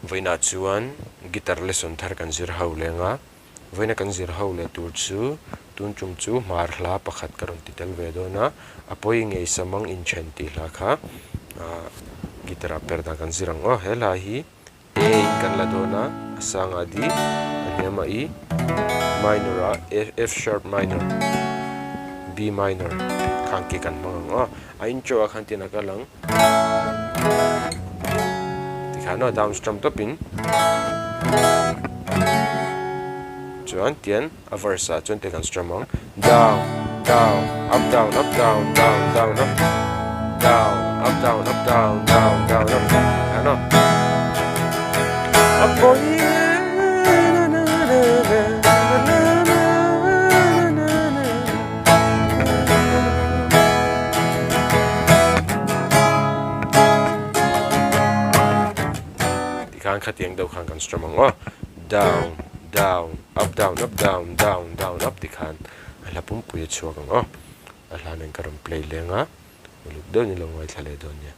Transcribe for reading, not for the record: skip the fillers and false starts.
voina chuan guitar lesson thar kan zir ho lenga voina kan zir ho le tur chu tun chung chu hmar hla pakhat karon titel ve dona apoi ngei samang inthren ti hla kha guitar perhdan kan zirang hela hi e kan la dona asanga di aniama I minor F sharp minor B minor khangki kan mangang a intro a khantin akalang tikano down strum topin chuan tian a verse a chuan te kan strumang down down up down up down down down up down up down up down down down up ano apoi khang khatiang dau khang kan strumang down down up down up down down down up tikhan ala pum puye chuakang ala nen karam play lenga uluk do ni longwai thale don ya